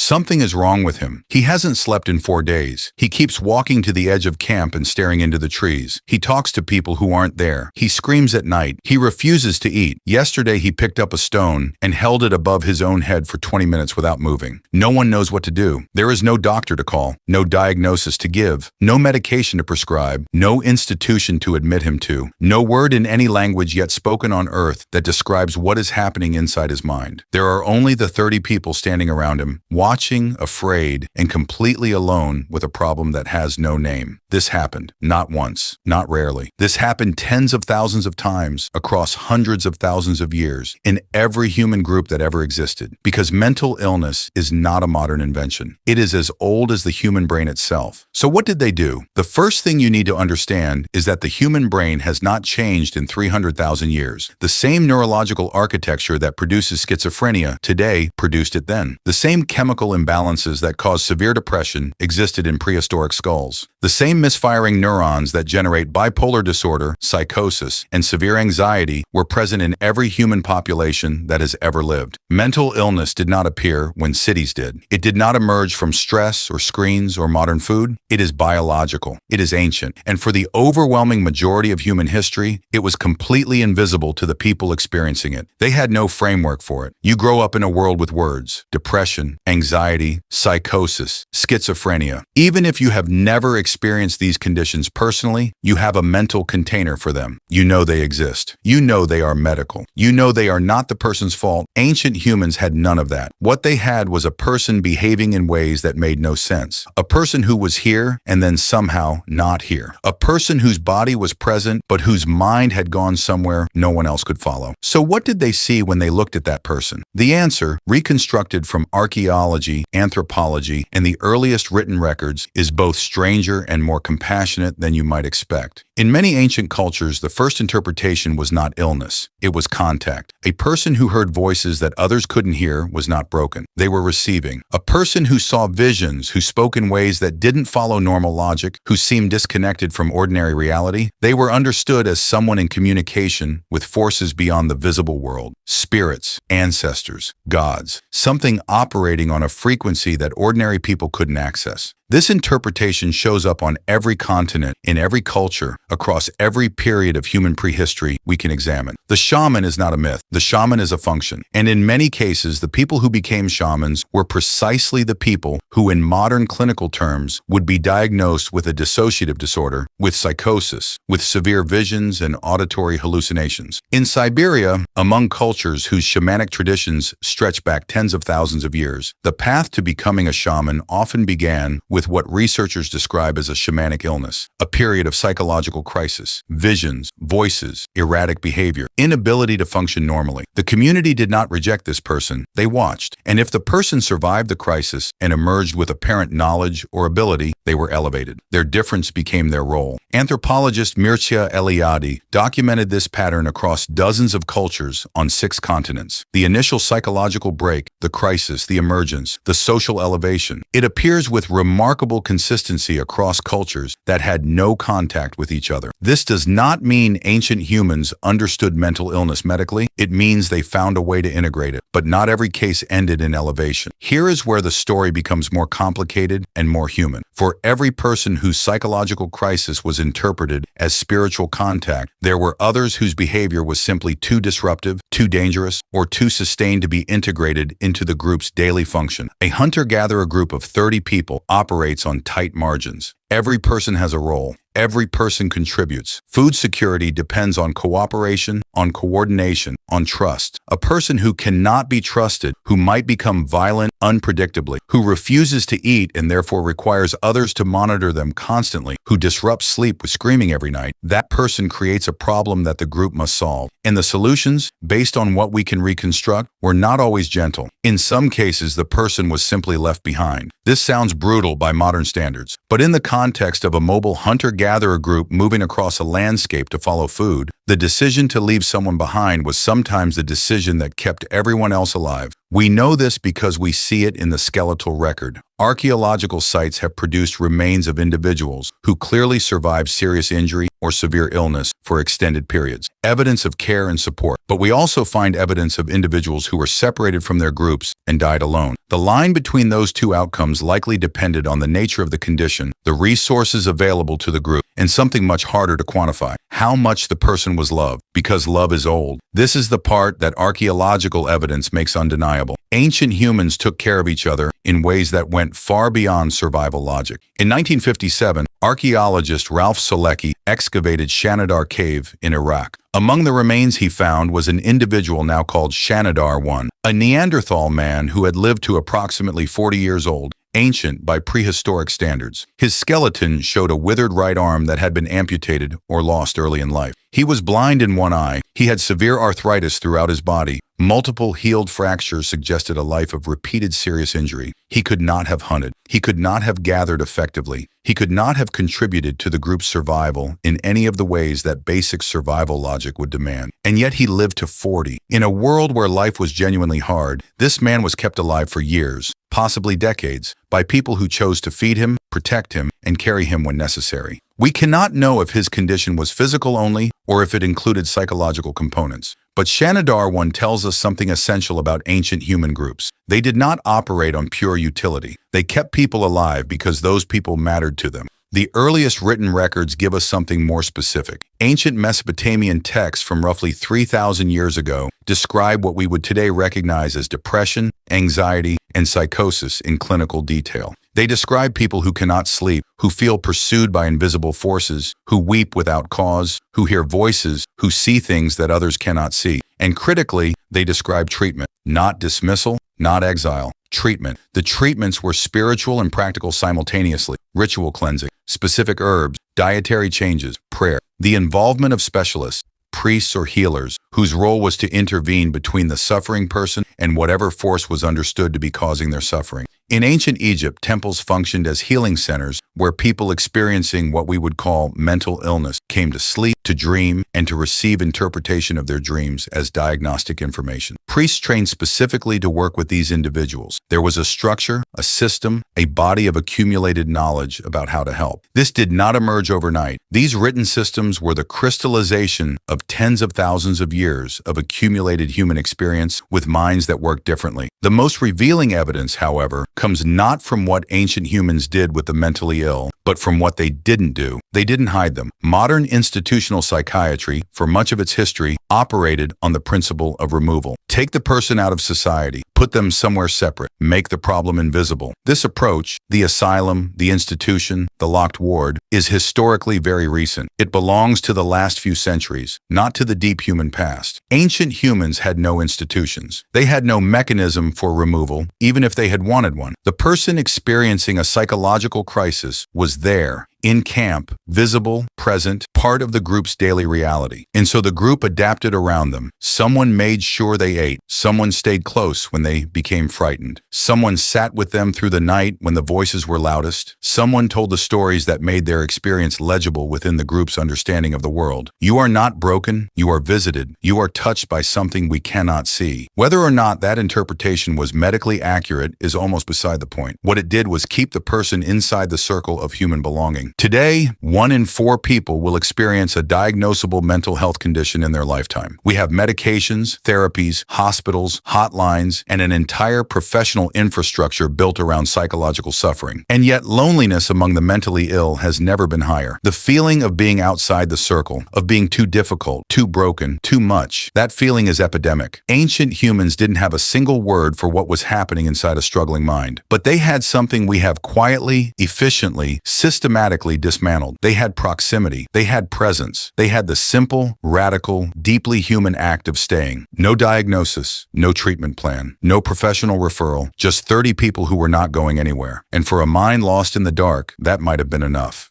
Something is wrong with him. He hasn't slept in 4 days. He keeps walking to the edge of camp and staring into the trees. He talks to people who aren't there. He screams at night. He refuses to eat. Yesterday he picked up a stone and held it above his own head for 20 minutes without moving. No one knows what to do. There is no doctor to call, no diagnosis to give, no medication to prescribe, no institution to admit him to, no word in any language yet spoken on earth that describes what is happening inside his mind. There are only the 30 people standing around him, watching, afraid, and completely alone with a problem that has no name. This happened, not once, not rarely. This happened tens of thousands of times across hundreds of thousands of years in every human group that ever existed. Because mental illness is not a modern invention. It is as old as the human brain itself. So what did they do? The first thing you need to understand is that the human brain has not changed in 300,000 years. The same neurological architecture that produces schizophrenia today produced it then. The same chemical imbalances that cause severe depression existed in prehistoric skulls. The same misfiring neurons that generate bipolar disorder, psychosis, and severe anxiety were present in every human population that has ever lived. Mental illness did not appear when cities did. It did not emerge from stress or screens or modern food. It is biological. It is ancient. And for the overwhelming majority of human history, it was completely invisible to the people experiencing it. They had no framework for it. You grow up in a world with words: depression, anxiety, psychosis, schizophrenia. Even if you have never experienced these conditions personally, you have a mental container for them. You know they exist. You know they are medical. You know they are not the person's fault. Ancient humans had none of that. What they had was a person behaving in ways that made no sense. A person who was here and then somehow not here. A person whose body was present but whose mind had gone somewhere no one else could follow. So what did they see when they looked at that person? The answer, reconstructed from archaeology, anthropology, and the earliest written records, is both stranger and more compassionate than you might expect. In many ancient cultures, the first interpretation was not illness. It was contact. A person who heard voices that others couldn't hear was not broken. They were receiving. A person who saw visions, who spoke in ways that didn't follow normal logic, who seemed disconnected from ordinary reality, they were understood as someone in communication with forces beyond the visible world. Spirits, ancestors, gods, something operating on a frequency that ordinary people couldn't access. This interpretation shows up on every continent, in every culture, across every period of human prehistory we can examine. The shaman is not a myth. The shaman is a function. And in many cases, the people who became shamans were precisely the people who, in modern clinical terms, would be diagnosed with a dissociative disorder, with psychosis, with severe visions and auditory hallucinations. In Siberia, among cultures whose shamanic traditions stretch back tens of thousands of years, the path to becoming a shaman often began with what researchers describe as a shamanic illness, a period of psychological crisis, visions, voices, erratic behavior, inability to function normally. The community did not reject this person, they watched. And if the person survived the crisis and emerged with apparent knowledge or ability, they were elevated. Their difference became their role. Anthropologist Mircea Eliade documented this pattern across dozens of cultures on 6 continents. The initial psychological break, the crisis, the emergence, the social elevation. It appears with remarkable consistency across cultures that had no contact with each other. This does not mean ancient humans understood mental illness medically. It means they found a way to integrate it. But not every case ended in elevation. Here is where the story becomes more complicated and more human. For every person whose psychological crisis was interpreted as spiritual contact, there were others whose behavior was simply too disruptive, too dangerous, or too sustained to be integrated into the group's daily function. A hunter-gatherer group of 30 people operates on tight margins. Every person has a role. Every person contributes. Food security depends on cooperation, on coordination, on trust. A person who cannot be trusted, who might become violent unpredictably, who refuses to eat and therefore requires others to monitor them constantly, who disrupts sleep with screaming every night, that person creates a problem that the group must solve. And the solutions, based on what we can reconstruct, were not always gentle. In some cases, the person was simply left behind. This sounds brutal by modern standards, but in the context of a mobile hunter-gatherer group moving across a landscape to follow food, the decision to leave someone behind was sometimes the decision that kept everyone else alive. We know this because we see it in the skeletal record. Archaeological sites have produced remains of individuals who clearly survived serious injury or severe illness for extended periods. Evidence of care and support. But we also find evidence of individuals who were separated from their groups and died alone. The line between those two outcomes likely depended on the nature of the condition, the resources available to the group, and something much harder to quantify: how much the person was loved, because love is old. This is the part that archaeological evidence makes undeniable. Ancient humans took care of each other in ways that went far beyond survival logic. In 1957, archaeologist Ralph Solecki excavated Shanidar Cave in Iraq. Among the remains he found was an individual now called Shanidar I, a Neanderthal man who had lived to approximately 40 years old, ancient by prehistoric standards. His skeleton showed a withered right arm that had been amputated or lost early in life. He was blind in one eye. He had severe arthritis throughout his body. Multiple healed fractures suggested a life of repeated serious injury. He could not have hunted. He could not have gathered effectively. He could not have contributed to the group's survival in any of the ways that basic survival logic would demand. And yet he lived to 40. In a world where life was genuinely hard, this man was kept alive for years, possibly decades, by people who chose to feed him, protect him, and carry him when necessary. We cannot know if his condition was physical only or if it included psychological components. But Shanidar I tells us something essential about ancient human groups. They did not operate on pure utility. They kept people alive because those people mattered to them. The earliest written records give us something more specific. Ancient Mesopotamian texts from roughly 3,000 years ago describe what we would today recognize as depression, anxiety, and psychosis in clinical detail. They describe people who cannot sleep, who feel pursued by invisible forces, who weep without cause, who hear voices, who see things that others cannot see. And critically, they describe treatment, not dismissal, not exile. Treatment. The treatments were spiritual and practical simultaneously. Ritual cleansing, specific herbs, dietary changes, prayer. The involvement of specialists, priests or healers, whose role was to intervene between the suffering person and whatever force was understood to be causing their suffering. In ancient Egypt, temples functioned as healing centers where people experiencing what we would call mental illness came to sleep, to dream, and to receive interpretation of their dreams as diagnostic information. Priests trained specifically to work with these individuals. There was a structure, a system, a body of accumulated knowledge about how to help. This did not emerge overnight. These written systems were the crystallization of tens of thousands of years of accumulated human experience with minds that worked differently. The most revealing evidence, however, comes not from what ancient humans did with the mentally ill, but from what they didn't do. They didn't hide them. Modern institutional psychiatry, for much of its history, operated on the principle of removal. Take the person out of society, put them somewhere separate, make the problem invisible. This approach, the asylum, the institution, the locked ward, is historically very recent. It belongs to the last few centuries, not to the deep human past. Ancient humans had no institutions. They had no mechanism for removal, even if they had wanted one. The person experiencing a psychological crisis was there, in camp, visible, present, part of the group's daily reality. And so the group adapted around them. Someone made sure they ate. Someone stayed close when they became frightened. Someone sat with them through the night when the voices were loudest. Someone told the stories that made their experience legible within the group's understanding of the world. You are not broken. You are visited. You are touched by something we cannot see. Whether or not that interpretation was medically accurate is almost beside the point. What it did was keep the person inside the circle of human belonging. Today, 1 in 4 people will experience a diagnosable mental health condition in their lifetime. We have medications, therapies, hospitals, hotlines, and an entire professional infrastructure built around psychological suffering. And yet, loneliness among the mentally ill has never been higher. The feeling of being outside the circle, of being too difficult, too broken, too much, that feeling is epidemic. Ancient humans didn't have a single word for what was happening inside a struggling mind. But they had something we have quietly, efficiently, systematically dismantled. They had proximity. They had presence. They had the simple, radical, deeply human act of staying. No diagnosis, no treatment plan, no professional referral, just 30 people who were not going anywhere. And for a mind lost in the dark, that might have been enough.